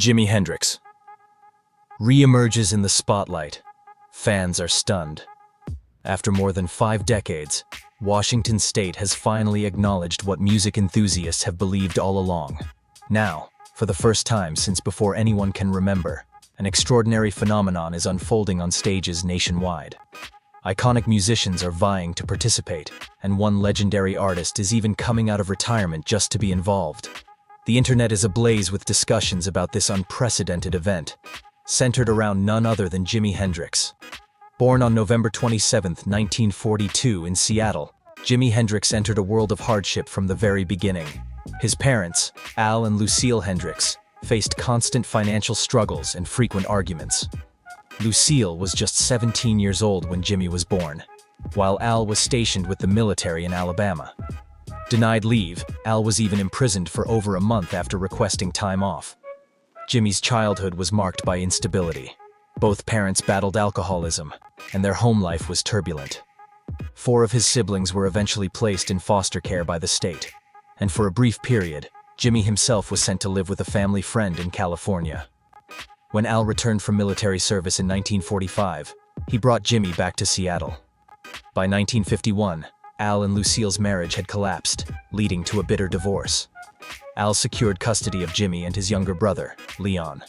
Jimi Hendrix reemerges in the spotlight. Fans are stunned. After more than 5 decades, Washington State has finally acknowledged what music enthusiasts have believed all along. Now, for the first time since before anyone can remember, an extraordinary phenomenon is unfolding on stages nationwide. Iconic musicians are vying to participate, and one legendary artist is even coming out of retirement just to be involved. The internet is ablaze with discussions about this unprecedented event, centered around none other than Jimi Hendrix. Born on November 27, 1942 in Seattle, Jimi Hendrix entered a world of hardship from the very beginning. His parents, Al and Lucille Hendrix, faced constant financial struggles and frequent arguments. Lucille was just 17 years old when Jimi was born, while Al was stationed with the military in Alabama. Denied leave, Al was even imprisoned for over a month after requesting time off. Jimi's childhood was marked by instability. Both parents battled alcoholism, and their home life was turbulent. 4 of his siblings were eventually placed in foster care by the state, and for a brief period, Jimi himself was sent to live with a family friend in California. When Al returned from military service in 1945, he brought Jimi back to Seattle. By 1951, Al and Lucille's marriage had collapsed, leading to a bitter divorce. Al secured custody of Jimi and his younger brother, Leon.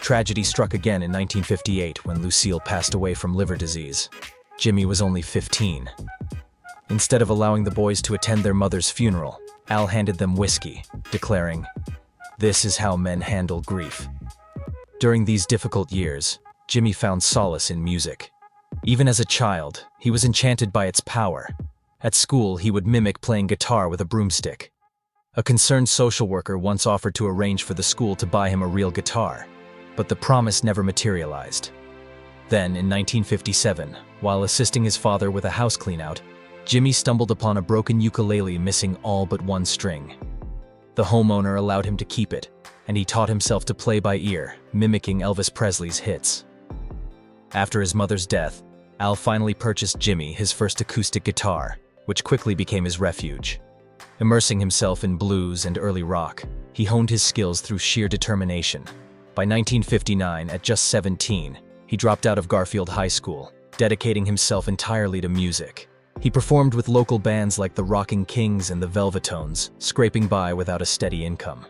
Tragedy struck again in 1958 when Lucille passed away from liver disease. Jimi was only 15. Instead of allowing the boys to attend their mother's funeral, Al handed them whiskey, declaring, "This is how men handle grief." During these difficult years, Jimi found solace in music. Even as a child, he was enchanted by its power. At school, he would mimic playing guitar with a broomstick. A concerned social worker once offered to arrange for the school to buy him a real guitar, but the promise never materialized. Then, in 1957, while assisting his father with a house cleanout, Jimi stumbled upon a broken ukulele missing all but one string. The homeowner allowed him to keep it, and he taught himself to play by ear, mimicking Elvis Presley's hits. After his mother's death, Al finally purchased Jimi his first acoustic guitar, which quickly became his refuge. Immersing himself in blues and early rock, he honed his skills through sheer determination. By 1959, at just 17, he dropped out of Garfield High School, dedicating himself entirely to music. He performed with local bands like the Rocking Kings and the Velvetones, scraping by without a steady income.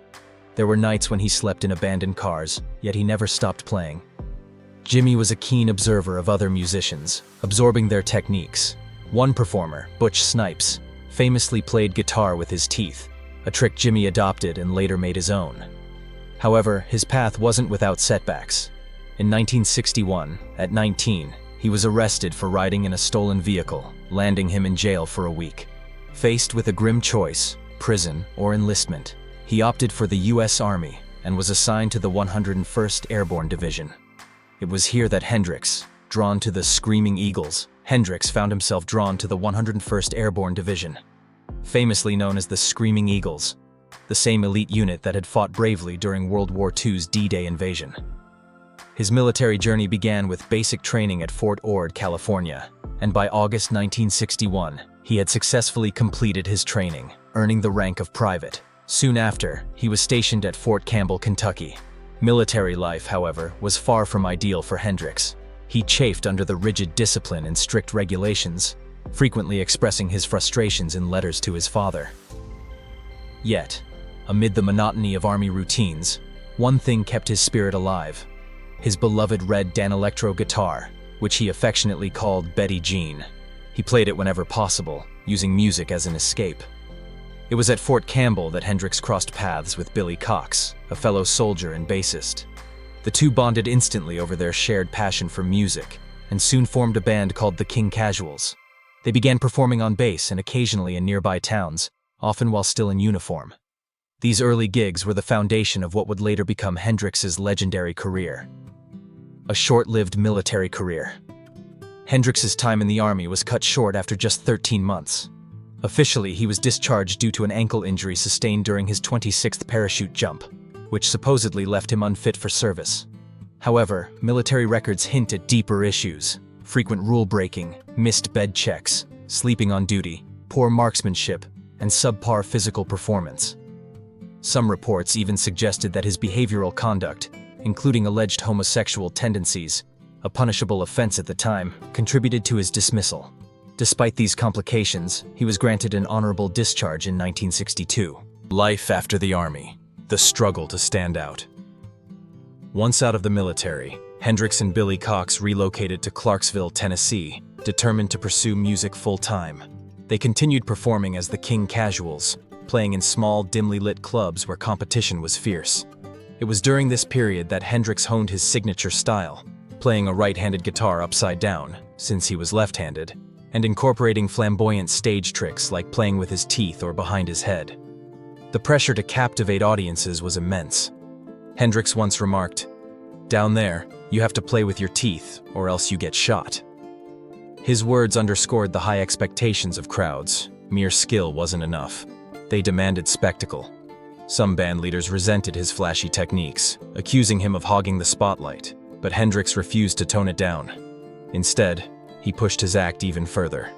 There were nights when he slept in abandoned cars, yet he never stopped playing. Jimi was a keen observer of other musicians, absorbing their techniques. One performer, Butch Snipes, famously played guitar with his teeth, a trick Jimi adopted and later made his own. However, his path wasn't without setbacks. In 1961, at 19, he was arrested for riding in a stolen vehicle, landing him in jail for a week. Faced with a grim choice, prison or enlistment, he opted for the U.S. Army and was assigned to the 101st Airborne Division. It was here that Hendrix, drawn to the Screaming Eagles, Hendrix found himself drawn to the 101st Airborne Division. Famously known as the Screaming Eagles, the same elite unit that had fought bravely during World War II's D-Day invasion. His military journey began with basic training at Fort Ord, California, and by August 1961, he had successfully completed his training, earning the rank of private. Soon after, he was stationed at Fort Campbell, Kentucky. Military life, however, was far from ideal for Hendrix. He chafed under the rigid discipline and strict regulations, frequently expressing his frustrations in letters to his father. Yet, amid the monotony of Army routines, one thing kept his spirit alive: his beloved red Danelectro guitar, which he affectionately called Betty Jean. He played it whenever possible, using music as an escape. It was at Fort Campbell that Hendrix crossed paths with Billy Cox, a fellow soldier and bassist. The two bonded instantly over their shared passion for music, and soon formed a band called the King Casuals. They began performing on bass and occasionally in nearby towns, often while still in uniform. These early gigs were the foundation of what would later become Hendrix's legendary career. A short-lived military career. Hendrix's time in the Army was cut short after just 13 months. Officially, he was discharged due to an ankle injury sustained during his 26th parachute jump, which supposedly left him unfit for service. However, military records hint at deeper issues: frequent rule breaking, missed bed checks, sleeping on duty, poor marksmanship, and subpar physical performance. Some reports even suggested that his behavioral conduct, including alleged homosexual tendencies, a punishable offense at the time, contributed to his dismissal. Despite these complications, he was granted an honorable discharge in 1962. Life after the army. The struggle to stand out. Once out of the military, Hendrix and Billy Cox relocated to Clarksville, Tennessee, determined to pursue music full-time. They continued performing as the King Casuals, playing in small, dimly lit clubs where competition was fierce. It was during this period that Hendrix honed his signature style, playing a right-handed guitar upside down, since he was left-handed, and incorporating flamboyant stage tricks like playing with his teeth or behind his head. The pressure to captivate audiences was immense. Hendrix once remarked, "Down there, you have to play with your teeth, or else you get shot." His words underscored the high expectations of crowds. Mere skill wasn't enough. They demanded spectacle. Some band leaders resented his flashy techniques, accusing him of hogging the spotlight, but Hendrix refused to tone it down. Instead, he pushed his act even further.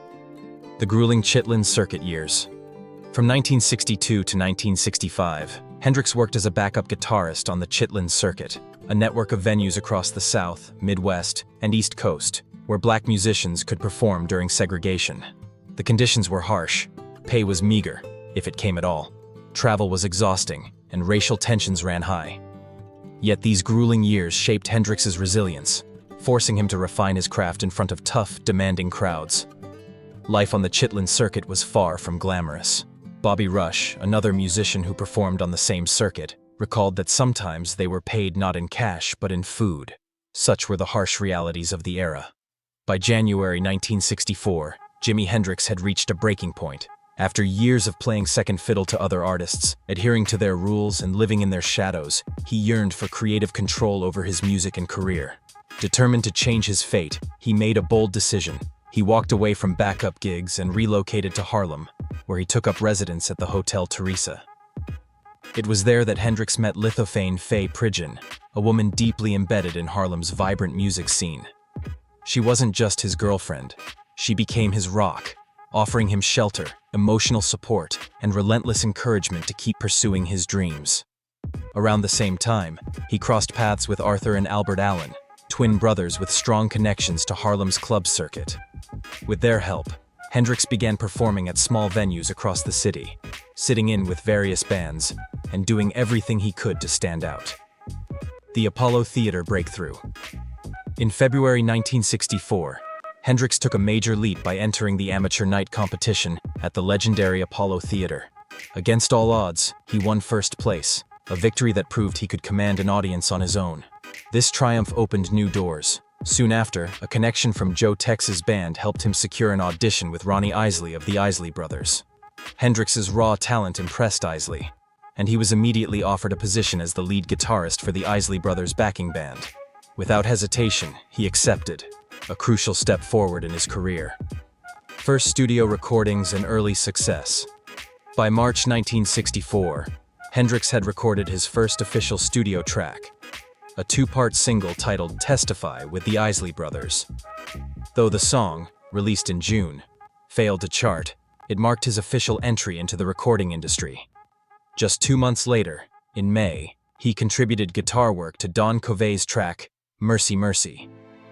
The grueling Chitlin circuit years. From 1962 to 1965, Hendrix worked as a backup guitarist on the Chitlin circuit, a network of venues across the South, Midwest, and East Coast, where black musicians could perform during segregation. The conditions were harsh, pay was meager, if it came at all. Travel was exhausting, and racial tensions ran high. Yet these grueling years shaped Hendrix's resilience, forcing him to refine his craft in front of tough, demanding crowds. Life on the Chitlin circuit was far from glamorous. Bobby Rush, another musician who performed on the same circuit, recalled that sometimes they were paid not in cash but in food. Such were the harsh realities of the era. By January 1964, Jimi Hendrix had reached a breaking point. After years of playing second fiddle to other artists, adhering to their rules and living in their shadows, he yearned for creative control over his music and career. Determined to change his fate, he made a bold decision. He walked away from backup gigs and relocated to Harlem, where he took up residence at the Hotel Teresa. It was there that Hendrix met lithophane Faye Pridgeon, a woman deeply embedded in Harlem's vibrant music scene. She wasn't just his girlfriend. She became his rock, offering him shelter, emotional support, and relentless encouragement to keep pursuing his dreams. Around the same time, he crossed paths with Arthur and Albert Allen, twin brothers with strong connections to Harlem's club circuit. With their help, Hendrix began performing at small venues across the city, sitting in with various bands, and doing everything he could to stand out. The Apollo Theater breakthrough. In February 1964, Hendrix took a major leap by entering the amateur night competition at the legendary Apollo Theater. Against all odds, he won first place, a victory that proved he could command an audience on his own. This triumph opened new doors. Soon after, a connection from Joe Tex's band helped him secure an audition with Ronnie Isley of the Isley Brothers. Hendrix's raw talent impressed Isley, and he was immediately offered a position as the lead guitarist for the Isley Brothers backing band. Without hesitation, he accepted, a crucial step forward in his career. First studio recordings and early success. By March 1964, Hendrix had recorded his first official studio track, a two-part single titled Testify with the Isley Brothers. Though the song, released in June, failed to chart, it marked his official entry into the recording industry. Just 2 months later, in May, he contributed guitar work to Don Covey's track, Mercy Mercy,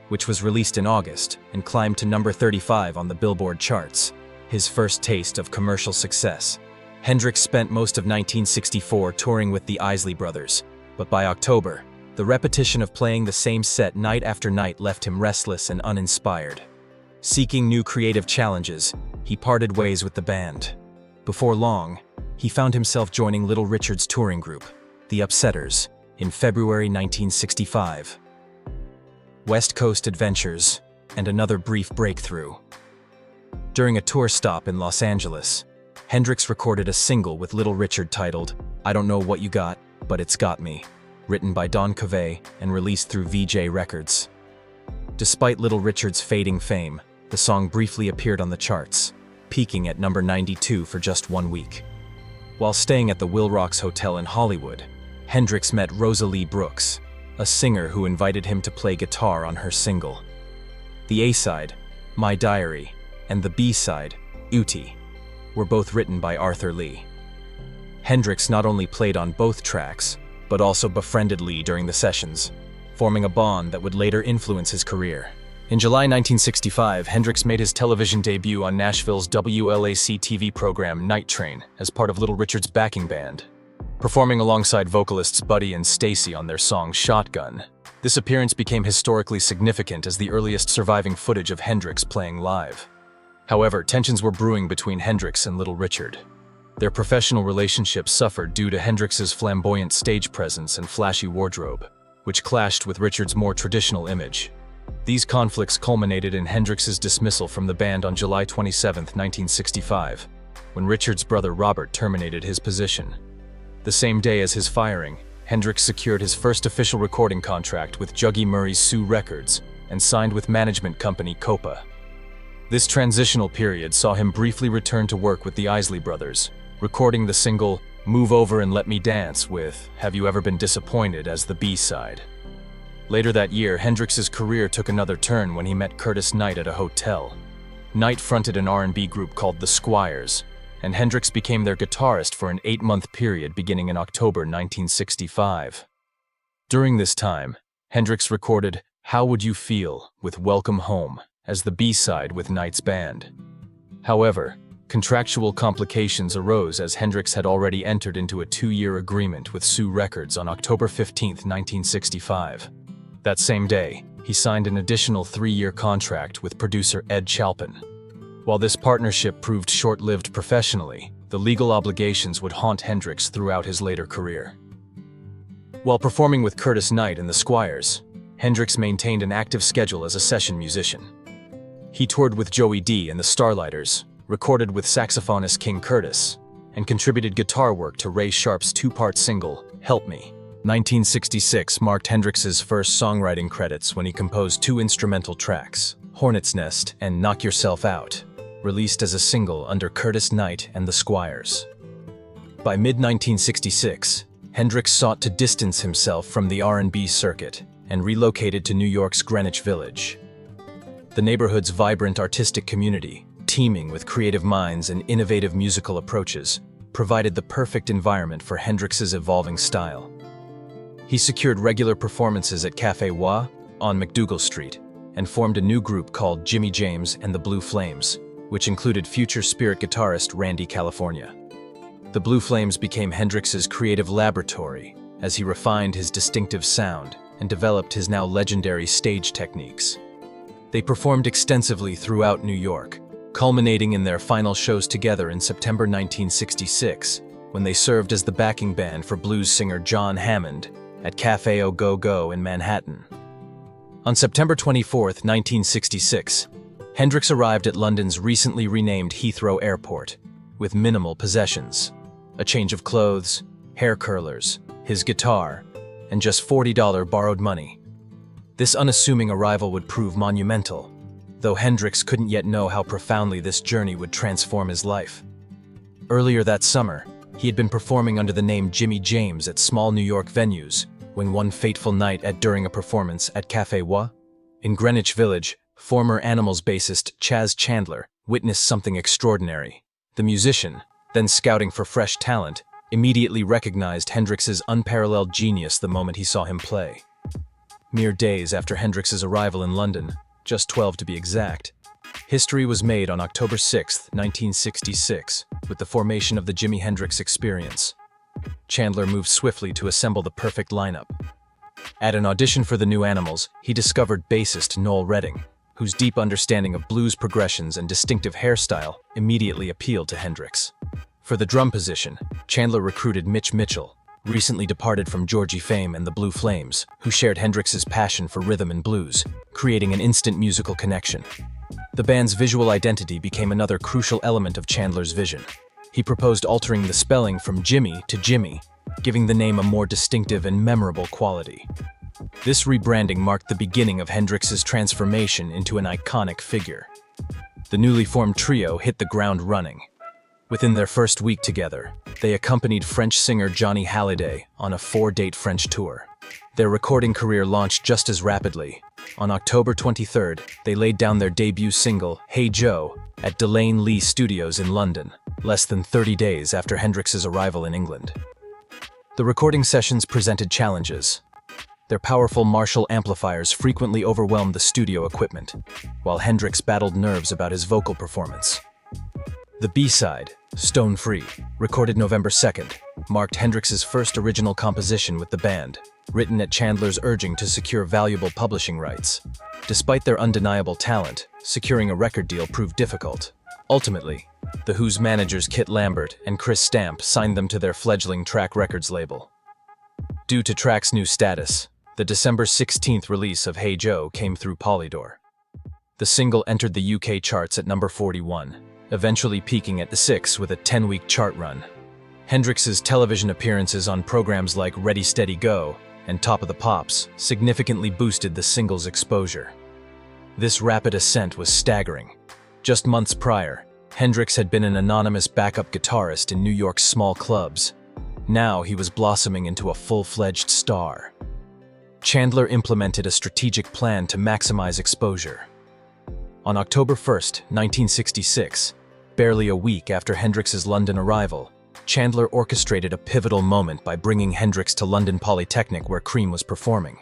which was released in August and climbed to number 35 on the Billboard charts, his first taste of commercial success. Hendrix spent most of 1964 touring with the Isley Brothers, but by October, the repetition of playing the same set night after night left him restless and uninspired. Seeking new creative challenges, he parted ways with the band. Before long, he found himself joining Little Richard's touring group, the Upsetters, in February 1965. West Coast adventures, and another brief breakthrough. During a tour stop in Los Angeles, Hendrix recorded a single with Little Richard titled, I Don't Know What You Got, But It's Got Me, written by Don Covey and released through VJ Records. Despite Little Richard's fading fame, the song briefly appeared on the charts, peaking at number 92 for just 1 week. While staying at the Wilrox Hotel in Hollywood, Hendrix met Rosalie Brooks, a singer who invited him to play guitar on her single. The A-side, My Diary, and the B-side, Uti, were both written by Arthur Lee. Hendrix not only played on both tracks, but also befriended Lee during the sessions, forming a bond that would later influence his career. In July 1965, Hendrix made his television debut on Nashville's WLAC TV program Night Train as part of Little Richard's backing band, performing alongside vocalists Buddy and Stacy on their song Shotgun. This appearance became historically significant as the earliest surviving footage of Hendrix playing live. However, tensions were brewing between Hendrix and Little Richard. Their professional relationship suffered due to Hendrix's flamboyant stage presence and flashy wardrobe, which clashed with Richard's more traditional image. These conflicts culminated in Hendrix's dismissal from the band on July 27, 1965, when Richard's brother Robert terminated his position. The same day as his firing, Hendrix secured his first official recording contract with Juggy Murray's Sue Records and signed with management company Copa. This transitional period saw him briefly return to work with the Isley Brothers, recording the single "Move Over and Let Me Dance" with "Have You Ever Been Disappointed" as the B-side. Later that year, Hendrix's career took another turn when he met Curtis Knight at a hotel. Knight fronted an R&B group called the Squires, and Hendrix became their guitarist for an 8-month period beginning in October 1965. During this time, Hendrix recorded "How Would You Feel" with "Welcome Home" as the B-side with Knight's band. However, contractual complications arose as Hendrix had already entered into a 2-year agreement with Sue Records on October 15, 1965. That same day, he signed an additional 3-year contract with producer Ed Chalpin. While this partnership proved short-lived professionally, the legal obligations would haunt Hendrix throughout his later career. While performing with Curtis Knight and the Squires, Hendrix maintained an active schedule as a session musician. He toured with Joey D and the Starlighters, recorded with saxophonist King Curtis, and contributed guitar work to Ray Sharp's 2-part single, "Help Me." 1966 marked Hendrix's first songwriting credits when he composed 2 instrumental tracks, "Hornet's Nest" and "Knock Yourself Out," released as a single under Curtis Knight and the Squires. By mid-1966, Hendrix sought to distance himself from the R&B circuit and relocated to New York's Greenwich Village. The neighborhood's vibrant artistic community, teeming with creative minds and innovative musical approaches, provided the perfect environment for Hendrix's evolving style. He secured regular performances at Café Wa on McDougal Street and formed a new group called Jimmy James and the Blue Flames, which included future Spirit guitarist Randy California. The Blue Flames became Hendrix's creative laboratory as he refined his distinctive sound and developed his now legendary stage techniques. They performed extensively throughout New York, culminating in their final shows together in September 1966, when they served as the backing band for blues singer John Hammond at Café Au Go Go in Manhattan. On September 24, 1966, Hendrix arrived at London's recently renamed Heathrow Airport with minimal possessions: a change of clothes, hair curlers, his guitar, and just $40 borrowed money. This unassuming arrival would prove monumental, though Hendrix couldn't yet know how profoundly this journey would transform his life. Earlier that summer, he had been performing under the name Jimmy James at small New York venues when one fateful night during a performance at Café Wa in Greenwich Village, former Animals bassist Chaz Chandler witnessed something extraordinary. The musician, then scouting for fresh talent, immediately recognized Hendrix's unparalleled genius the moment he saw him play. Mere days after Hendrix's arrival in London, just 12 to be exact, history was made on October 6, 1966, with the formation of the Jimi Hendrix Experience. Chandler moved swiftly to assemble the perfect lineup. At an audition for the new Animals, he discovered bassist Noel Redding, whose deep understanding of blues progressions and distinctive hairstyle immediately appealed to Hendrix. For the drum position, Chandler recruited Mitch Mitchell, recently departed from Georgie fame and the Blue Flames, who shared Hendrix's passion for rhythm and blues, creating an instant musical connection. The band's visual identity became another crucial element of Chandler's vision. He proposed altering the spelling from Jimmy to Jimmy, giving the name a more distinctive and memorable quality. This rebranding marked the beginning of Hendrix's transformation into an iconic figure. The newly formed trio hit the ground running. Within their first week together, they accompanied French singer Johnny Hallyday on a 4-date French tour. Their recording career launched just as rapidly. On October 23rd, they laid down their debut single, "Hey Joe," at Delane Lee Studios in London. less than 30 days after Hendrix's arrival in England. The recording sessions presented challenges. Their powerful Marshall amplifiers frequently overwhelmed the studio equipment, while Hendrix battled nerves about his vocal performance. The B-side, Stone Free, recorded November 2nd, marked Hendrix's first original composition with the band, written at Chandler's urging to secure valuable publishing rights. Despite their undeniable talent, securing a record deal proved difficult. Ultimately, The Who's managers Kit Lambert and Chris Stamp signed them to their fledgling Track Records label. Due to Track's new status, the December 16th release of Hey Joe came through Polydor. The single entered the UK charts at number 41, eventually peaking at the 6th with a 10-week chart run. Hendrix's television appearances on programs like Ready Steady Go and Top of the Pops significantly boosted the single's exposure. This rapid ascent was staggering. Just months prior, Hendrix had been an anonymous backup guitarist in New York's small clubs. Now he was blossoming into a full-fledged star. Chandler implemented a strategic plan to maximize exposure. On October 1, 1966, barely a week after Hendrix's London arrival, Chandler orchestrated a pivotal moment by bringing Hendrix to London Polytechnic where Cream was performing.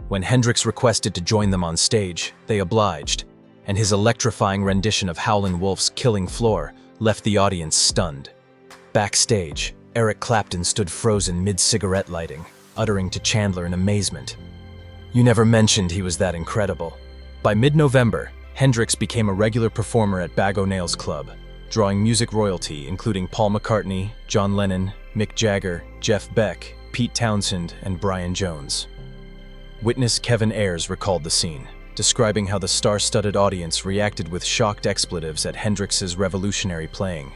When Hendrix requested to join them on stage, they obliged, and his electrifying rendition of Howlin' Wolf's Killing Floor left the audience stunned. Backstage, Eric Clapton stood frozen mid-cigarette lighting, uttering to Chandler in amazement, "You never mentioned he was that incredible." By mid-November, Hendrix became a regular performer at Bag O'Nail's Club, drawing music royalty including Paul McCartney, John Lennon, Mick Jagger, Jeff Beck, Pete Townsend, and Brian Jones. Witness Kevin Ayers recalled the scene, describing how the star-studded audience reacted with shocked expletives at Hendrix's revolutionary playing.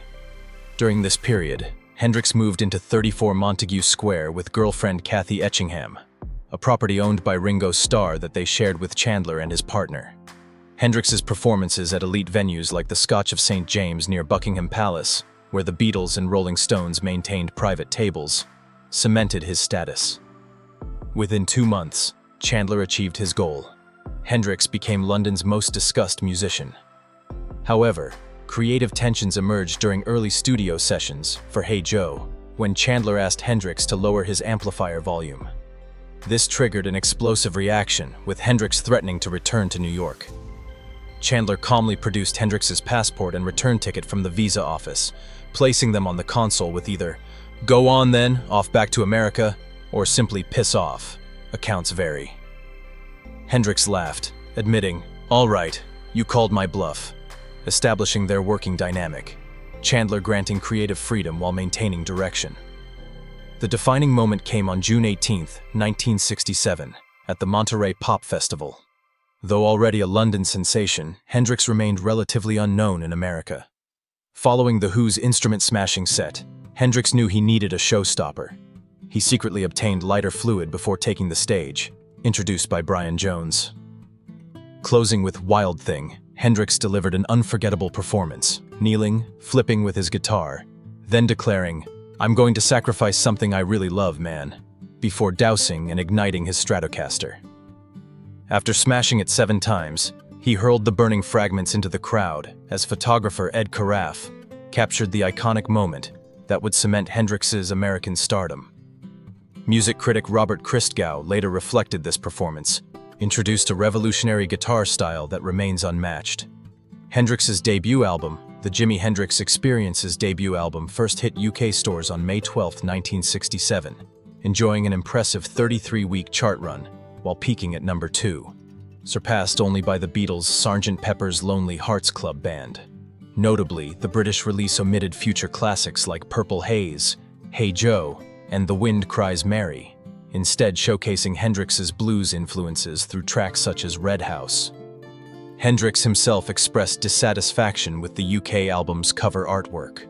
During this period, Hendrix moved into 34 Montague Square with girlfriend Kathy Etchingham, a property owned by Ringo Starr that they shared with Chandler and his partner. Hendrix's performances at elite venues like the Scotch of St. James near Buckingham Palace, where the Beatles and Rolling Stones maintained private tables, cemented his status. Within 2 months, Chandler achieved his goal. Hendrix became London's most discussed musician. However, creative tensions emerged during early studio sessions for Hey Joe, when Chandler asked Hendrix to lower his amplifier volume. This triggered an explosive reaction, with Hendrix threatening to return to New York. Chandler calmly produced Hendrix's passport and return ticket from the visa office, placing them on the console with either "Go on then, off back to America," or simply "Piss off." Accounts vary. Hendrix laughed, admitting, "All right, you called my bluff," establishing their working dynamic, Chandler granting creative freedom while maintaining direction. The defining moment came on June 18, 1967, at the Monterey Pop Festival. Though already a London sensation, Hendrix remained relatively unknown in America. Following The Who's instrument-smashing set, Hendrix knew he needed a showstopper. He secretly obtained lighter fluid before taking the stage, introduced by Brian Jones. Closing with Wild Thing, Hendrix delivered an unforgettable performance, kneeling, flipping with his guitar, then declaring, "I'm going to sacrifice something I really love, man," before dousing and igniting his Stratocaster. After smashing it 7 times, he hurled the burning fragments into the crowd as photographer Ed Carafe captured the iconic moment that would cement Hendrix's American stardom. Music critic Robert Christgau later reflected this performance, introduced a revolutionary guitar style that remains unmatched. Hendrix's debut album, the Jimi Hendrix Experience's debut album, first hit UK stores on May 12, 1967, enjoying an impressive 33-week chart run, while peaking at number 2, surpassed only by the Beatles' Sgt. Pepper's Lonely Hearts Club Band. Notably, the British release omitted future classics like Purple Haze, Hey Joe, and The Wind Cries Mary, instead showcasing Hendrix's blues influences through tracks such as Red House. Hendrix himself expressed dissatisfaction with the UK album's cover artwork.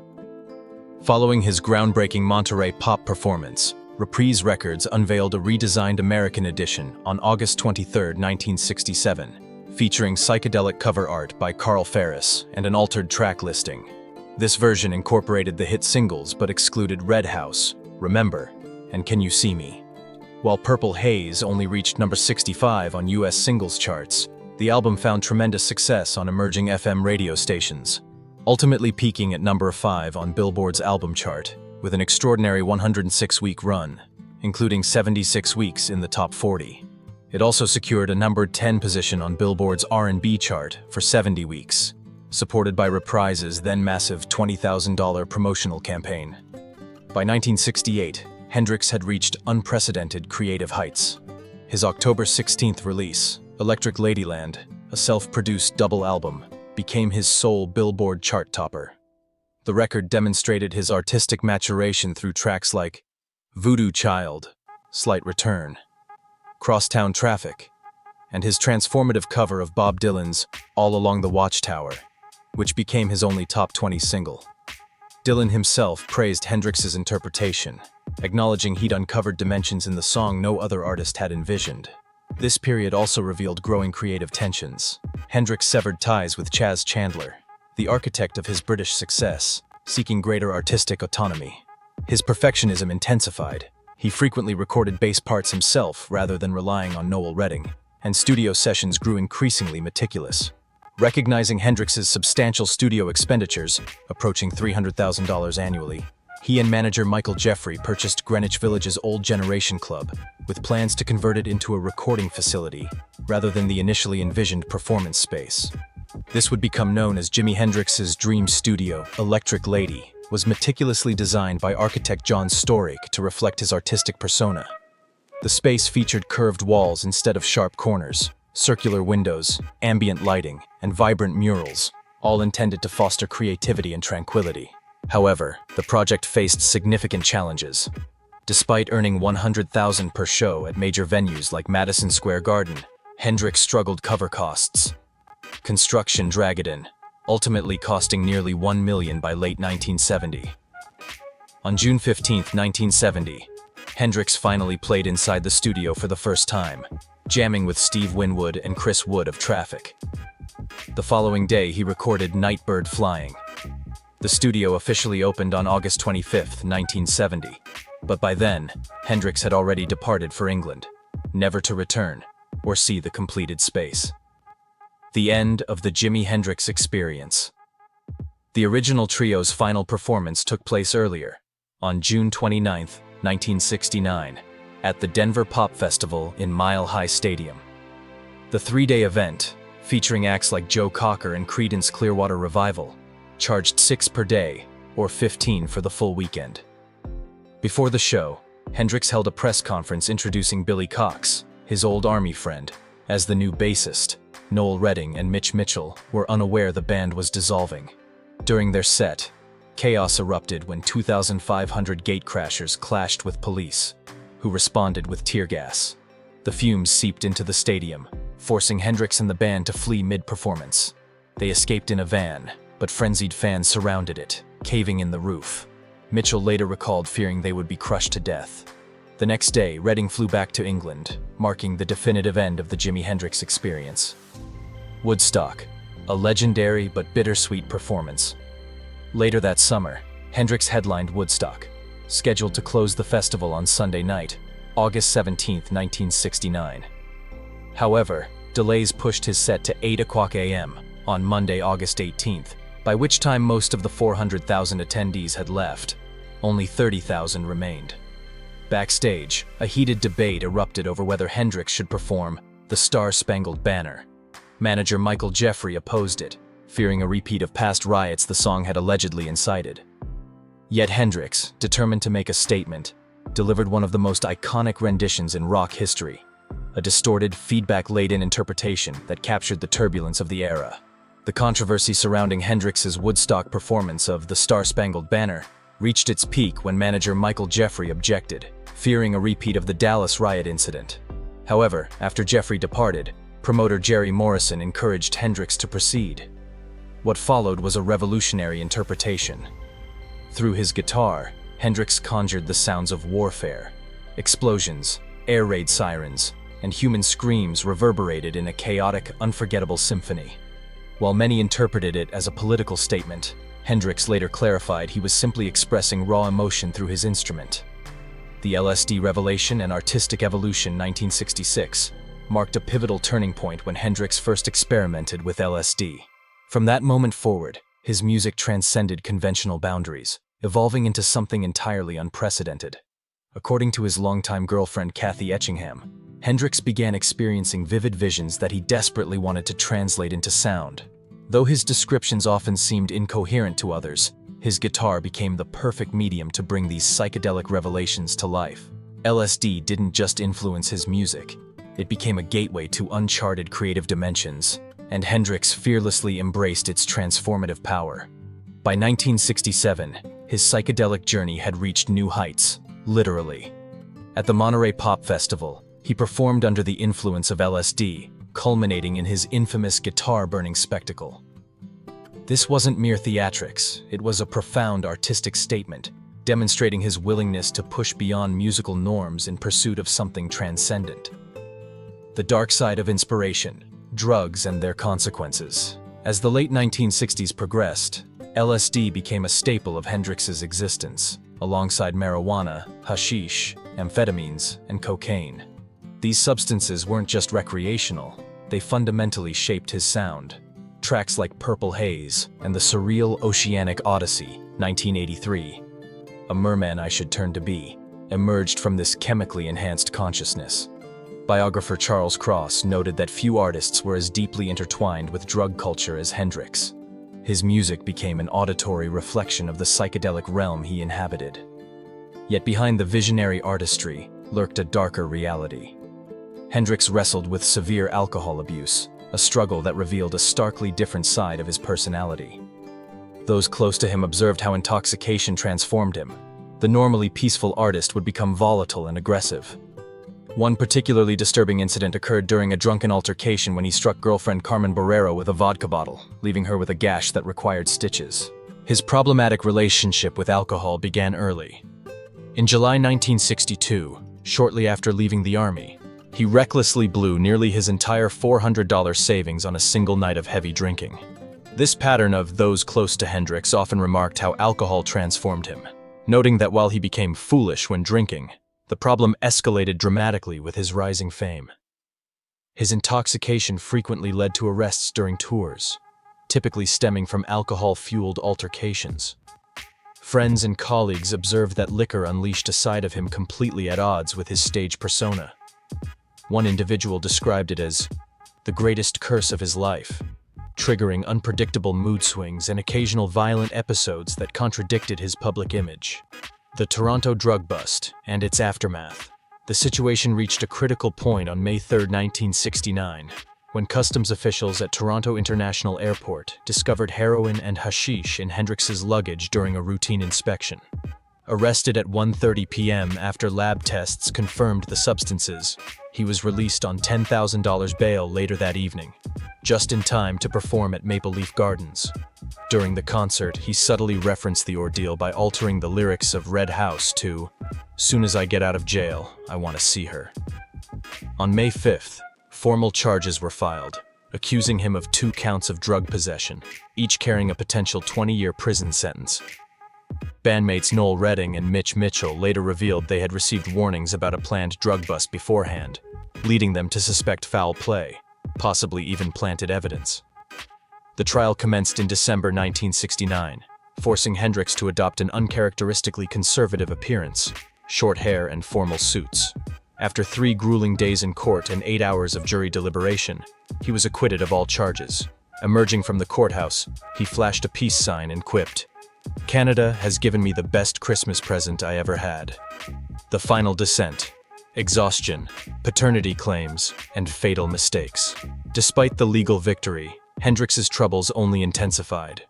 Following his groundbreaking Monterey Pop performance, Reprise Records unveiled a redesigned American edition on August 23, 1967, featuring psychedelic cover art by Carl Ferris and an altered track listing. This version incorporated the hit singles but excluded Red House, Remember, and Can You See Me? While Purple Haze only reached number 65 on US singles charts, the album found tremendous success on emerging FM radio stations. ultimately peaking at number 5 on Billboard's album chart, with an extraordinary 106-week run, including 76 weeks in the top 40. It also secured a number 10 position on Billboard's R&B chart for 70 weeks, supported by Reprise's then-massive $20,000 promotional campaign. By 1968, Hendrix had reached unprecedented creative heights. His October 16th release, Electric Ladyland, a self-produced double album, became his sole Billboard chart topper. The record demonstrated his artistic maturation through tracks like Voodoo Child, Slight Return, Crosstown Traffic, and his transformative cover of Bob Dylan's All Along the Watchtower, which became his only top 20 single. Dylan himself praised Hendrix's interpretation, acknowledging he'd uncovered dimensions in the song no other artist had envisioned. This period also revealed growing creative tensions. Hendrix severed ties with Chas Chandler, the architect of his British success, seeking greater artistic autonomy. His perfectionism intensified. He frequently recorded bass parts himself rather than relying on Noel Redding, and studio sessions grew increasingly meticulous. Recognizing Hendrix's substantial studio expenditures, approaching $300,000 annually, he and manager Michael Jeffrey purchased Greenwich Village's Old Generation Club, with plans to convert it into a recording facility, rather than the initially envisioned performance space. This would become known as Jimi Hendrix's dream studio. Electric Lady was meticulously designed by architect John Storick to reflect his artistic persona. The space featured curved walls instead of sharp corners, circular windows, ambient lighting, and vibrant murals, all intended to foster creativity and tranquility. However, the project faced significant challenges. Despite earning $100,000 per show at major venues like Madison Square Garden, Hendrix struggled cover costs. Construction dragged in, ultimately costing nearly $1 million by late 1970. On June 15, 1970, Hendrix finally played inside the studio for the first time, jamming with Steve Winwood and Chris Wood of Traffic. The following day, he recorded Nightbird Flying. The studio officially opened on August 25, 1970, but by then, Hendrix had already departed for England, never to return or see the completed space. The end of the Jimi Hendrix experience. The original trio's final performance took place earlier, on June 29, 1969, at the Denver Pop Festival in Mile High Stadium. The three-day event, featuring acts like Joe Cocker and Creedence Clearwater Revival, charged $6 per day, or $15 for the full weekend. Before the show, Hendrix held a press conference introducing Billy Cox, his old Army friend, as the new bassist. Noel Redding and Mitch Mitchell were unaware the band was dissolving. During their set, chaos erupted when 2,500 gatecrashers clashed with police, who responded with tear gas. The fumes seeped into the stadium, forcing Hendrix and the band to flee mid-performance. They escaped in a van, but frenzied fans surrounded it, caving in the roof. Mitchell later recalled fearing they would be crushed to death. The next day, Redding flew back to England, marking the definitive end of the Jimi Hendrix experience. Woodstock, a legendary but bittersweet performance. Later that summer, Hendrix headlined Woodstock, scheduled to close the festival on Sunday night, August 17, 1969. However, delays pushed his set to 8:00 a.m. on Monday, August 18th, by which time most of the 400,000 attendees had left. Only 30,000 remained. Backstage, a heated debate erupted over whether Hendrix should perform The Star-Spangled Banner. Manager Michael Jeffrey opposed it, fearing a repeat of past riots the song had allegedly incited. Yet Hendrix, determined to make a statement, delivered one of the most iconic renditions in rock history, a distorted, feedback-laden interpretation that captured the turbulence of the era. The controversy surrounding Hendrix's Woodstock performance of The Star-Spangled Banner reached its peak when manager Michael Jeffrey objected, fearing a repeat of the Dallas riot incident. However, after Jeffrey departed, promoter Jerry Morrison encouraged Hendrix to proceed. What followed was a revolutionary interpretation. Through his guitar, Hendrix conjured the sounds of warfare. Explosions, air raid sirens, and human screams reverberated in a chaotic, unforgettable symphony. While many interpreted it as a political statement, Hendrix later clarified he was simply expressing raw emotion through his instrument. The LSD revelation and artistic evolution 1966 marked a pivotal turning point when Hendrix first experimented with LSD. From that moment forward, His music transcended conventional boundaries, evolving into something entirely unprecedented. According to his longtime girlfriend Kathy Etchingham, Hendrix began experiencing vivid visions that he desperately wanted to translate into sound. Though his descriptions often seemed incoherent to others, his guitar became the perfect medium to bring these psychedelic revelations to life. LSD didn't just influence his music, it became a gateway to uncharted creative dimensions, and Hendrix fearlessly embraced its transformative power. By 1967, his psychedelic journey had reached new heights, literally. At the Monterey Pop Festival, he performed under the influence of LSD, culminating in his infamous guitar-burning spectacle. This wasn't mere theatrics, it was a profound artistic statement, demonstrating his willingness to push beyond musical norms in pursuit of something transcendent. The dark side of inspiration, drugs and their consequences. As the late 1960s progressed, LSD became a staple of Hendrix's existence, alongside marijuana, hashish, amphetamines, and cocaine. These substances weren't just recreational, they fundamentally shaped his sound. Tracks like Purple Haze and the surreal Oceanic Odyssey, 1983, A Merman I Should Turn to Be, emerged from this chemically enhanced consciousness. Biographer Charles Cross noted that few artists were as deeply intertwined with drug culture as Hendrix. His music became an auditory reflection of the psychedelic realm he inhabited. Yet behind the visionary artistry lurked a darker reality. Hendrix wrestled with severe alcohol abuse, a struggle that revealed a starkly different side of his personality. Those close to him observed how intoxication transformed him. The normally peaceful artist would become volatile and aggressive. One particularly disturbing incident occurred during a drunken altercation when he struck girlfriend Carmen Borrero with a vodka bottle, leaving her with a gash that required stitches. His problematic relationship with alcohol began early. In July 1962, shortly after leaving the army, he recklessly blew nearly his entire $400 savings on a single night of heavy drinking. This pattern of those close to Hendrix often remarked how alcohol transformed him, noting that while he became foolish when drinking, the problem escalated dramatically with his rising fame. His intoxication frequently led to arrests during tours, typically stemming from alcohol-fueled altercations. Friends and colleagues observed that liquor unleashed a side of him completely at odds with his stage persona. One individual described it as the greatest curse of his life, triggering unpredictable mood swings and occasional violent episodes that contradicted his public image. The Toronto drug bust and its aftermath. The situation reached a critical point on May 3, 1969, when customs officials at Toronto International Airport discovered heroin and hashish in Hendrix's luggage during a routine inspection. Arrested at 1:30 p.m. after lab tests confirmed the substances, he was released on $10,000 bail later that evening, just in time to perform at Maple Leaf Gardens. During the concert, he subtly referenced the ordeal by altering the lyrics of Red House to, "Soon as I get out of jail, I want to see her." On May 5th, formal charges were filed, accusing him of 2 counts of drug possession, each carrying a potential 20-year prison sentence. Bandmates Noel Redding and Mitch Mitchell later revealed they had received warnings about a planned drug bust beforehand, leading them to suspect foul play, possibly even planted evidence. The trial commenced in December 1969, forcing Hendrix to adopt an uncharacteristically conservative appearance, short hair and formal suits. After 3 grueling days in court and 8 hours of jury deliberation, he was acquitted of all charges. Emerging from the courthouse, he flashed a peace sign and quipped, "Canada has given me the best Christmas present I ever had." The final descent, exhaustion, paternity claims, and fatal mistakes. Despite the legal victory, Hendrix's troubles only intensified.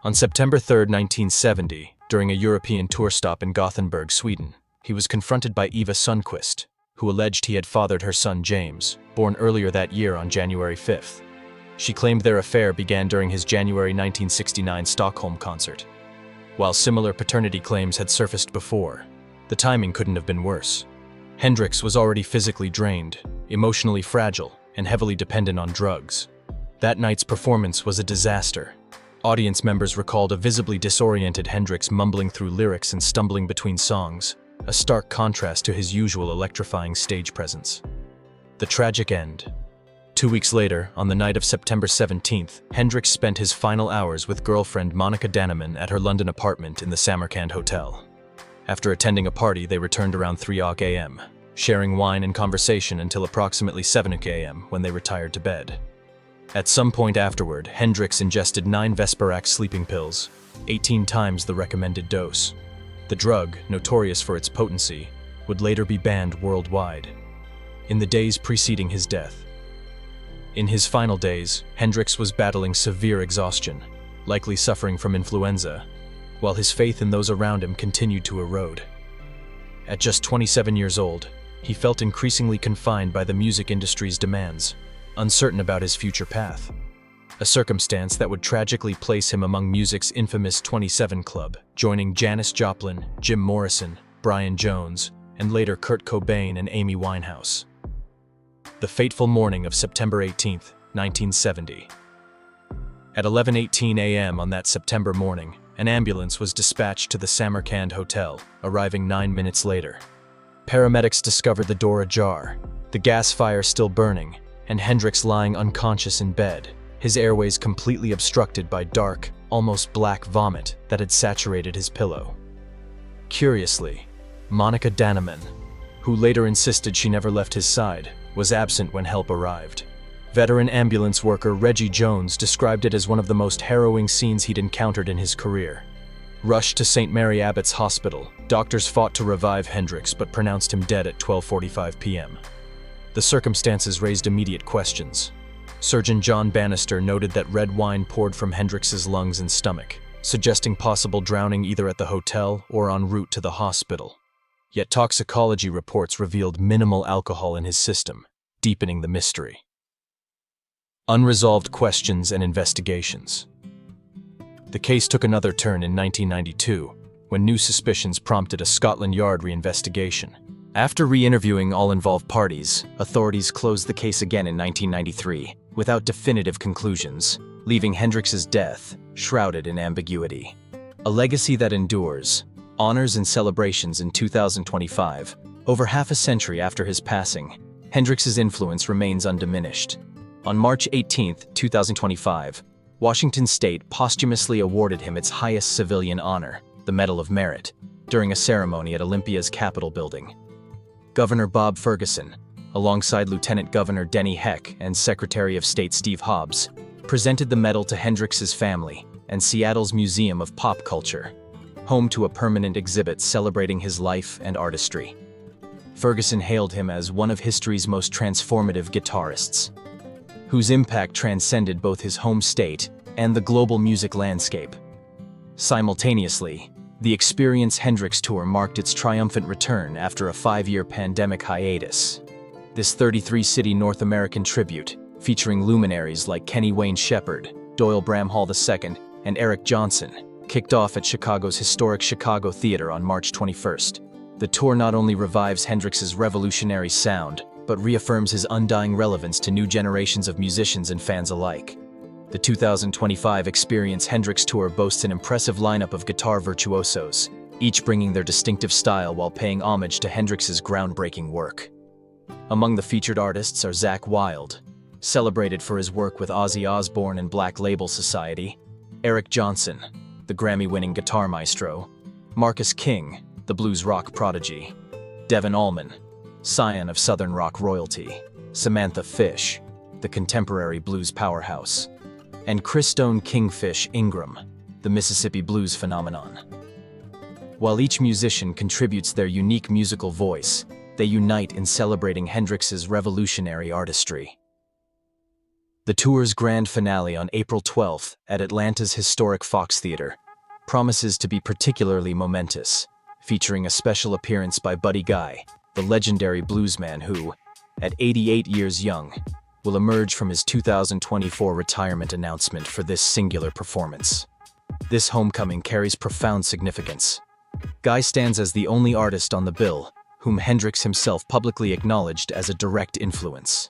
On September 3, 1970, during a European tour stop in Gothenburg, Sweden, he was confronted by Eva Sundquist, who alleged he had fathered her son James, born earlier that year on January 5th. She claimed their affair began during his January 1969 Stockholm concert. While similar paternity claims had surfaced before, the timing couldn't have been worse. Hendrix was already physically drained, emotionally fragile, and heavily dependent on drugs. That night's performance was a disaster. Audience members recalled a visibly disoriented Hendrix mumbling through lyrics and stumbling between songs, a stark contrast to his usual electrifying stage presence. The tragic end. 2 weeks later, on the night of September 17th, Hendrix spent his final hours with girlfriend Monica Dannemann at her London apartment in the Samarkand Hotel. After attending a party, they returned around 3 a.m., sharing wine and conversation until approximately 7 a.m. when they retired to bed. At some point afterward, Hendrix ingested 9 Vesperax sleeping pills, 18 times the recommended dose. The drug, notorious for its potency, would later be banned worldwide. In the days preceding his death. In his final days, Hendrix was battling severe exhaustion, likely suffering from influenza, while his faith in those around him continued to erode. At just 27 years old, he felt increasingly confined by the music industry's demands, uncertain about his future path, a circumstance that would tragically place him among music's infamous 27 Club, joining Janis Joplin, Jim Morrison, Brian Jones, and later Kurt Cobain and Amy Winehouse. The fateful morning of September 18, 1970. At 11:18 a.m. on that September morning, an ambulance was dispatched to the Samarkand Hotel, arriving 9 minutes later. Paramedics discovered the door ajar, the gas fire still burning, and Hendrix lying unconscious in bed, his airways completely obstructed by dark, almost black vomit that had saturated his pillow. Curiously, Monica Dannemann, who later insisted she never left his side, was absent when help arrived. Veteran ambulance worker Reggie Jones described it as one of the most harrowing scenes he'd encountered in his career. Rushed to St. Mary Abbott's Hospital, doctors fought to revive Hendrix but pronounced him dead at 12:45 p.m. The circumstances raised immediate questions. Surgeon John Bannister noted that red wine poured from Hendrix's lungs and stomach, suggesting possible drowning either at the hotel or en route to the hospital. Yet toxicology reports revealed minimal alcohol in his system, deepening the mystery. Unresolved questions and investigations. The case took another turn in 1992, when new suspicions prompted a Scotland Yard reinvestigation. After re-interviewing all involved parties, authorities closed the case again in 1993, without definitive conclusions, leaving Hendrix's death shrouded in ambiguity. A legacy that endures, honors and celebrations in 2025, over half a century after his passing, Hendrix's influence remains undiminished. On March 18, 2025, Washington State posthumously awarded him its highest civilian honor, the Medal of Merit, during a ceremony at Olympia's Capitol building. Governor Bob Ferguson, alongside Lieutenant Governor Denny Heck and Secretary of State Steve Hobbs, presented the medal to Hendrix's family and Seattle's Museum of Pop Culture, home to a permanent exhibit celebrating his life and artistry. Ferguson hailed him as one of history's most transformative guitarists, whose impact transcended both his home state and the global music landscape. Simultaneously, the Experience Hendrix Tour marked its triumphant return after a 5-year pandemic hiatus. This 33-city North American tribute, featuring luminaries like Kenny Wayne Shepherd, Doyle Bramhall II, and Eric Johnson, kicked off at Chicago's historic Chicago Theater on March 21st. The tour not only revives Hendrix's revolutionary sound, but reaffirms his undying relevance to new generations of musicians and fans alike. The 2025 Experience Hendrix Tour boasts an impressive lineup of guitar virtuosos, each bringing their distinctive style while paying homage to Hendrix's groundbreaking work. Among the featured artists are Zakk Wylde, celebrated for his work with Ozzy Osbourne and Black Label Society, Eric Johnson, the Grammy-winning guitar maestro, Marcus King, the blues rock prodigy, Devon Allman, scion of Southern rock royalty, Samantha Fish, the contemporary blues powerhouse, and Christone Kingfish Ingram, the Mississippi blues phenomenon. While each musician contributes their unique musical voice, they unite in celebrating Hendrix's revolutionary artistry. The tour's grand finale on April 12th at Atlanta's historic Fox Theater promises to be particularly momentous, featuring a special appearance by Buddy Guy, the legendary bluesman who, at 88 years young, will emerge from his 2024 retirement announcement for this singular performance. This homecoming carries profound significance. Guy stands as the only artist on the bill whom Hendrix himself publicly acknowledged as a direct influence.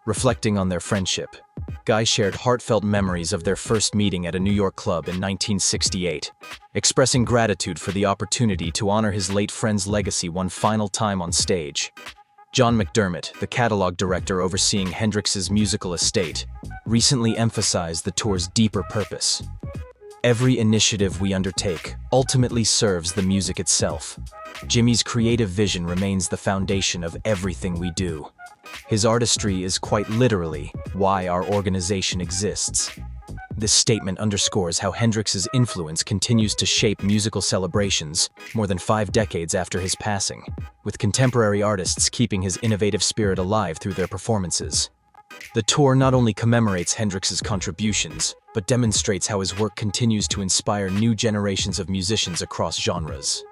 Reflecting on their friendship, Guy shared heartfelt memories of their first meeting at a New York club in 1968, expressing gratitude for the opportunity to honor his late friend's legacy one final time on stage. John McDermott, the catalog director overseeing Hendrix's musical estate, recently emphasized the tour's deeper purpose. Every initiative we undertake ultimately serves the music itself. Jimmy's creative vision remains the foundation of everything we do. His artistry is quite literally why our organization exists. This statement underscores how Hendrix's influence continues to shape musical celebrations more than 5 decades after his passing, with contemporary artists keeping his innovative spirit alive through their performances. The tour not only commemorates Hendrix's contributions, but demonstrates how his work continues to inspire new generations of musicians across genres.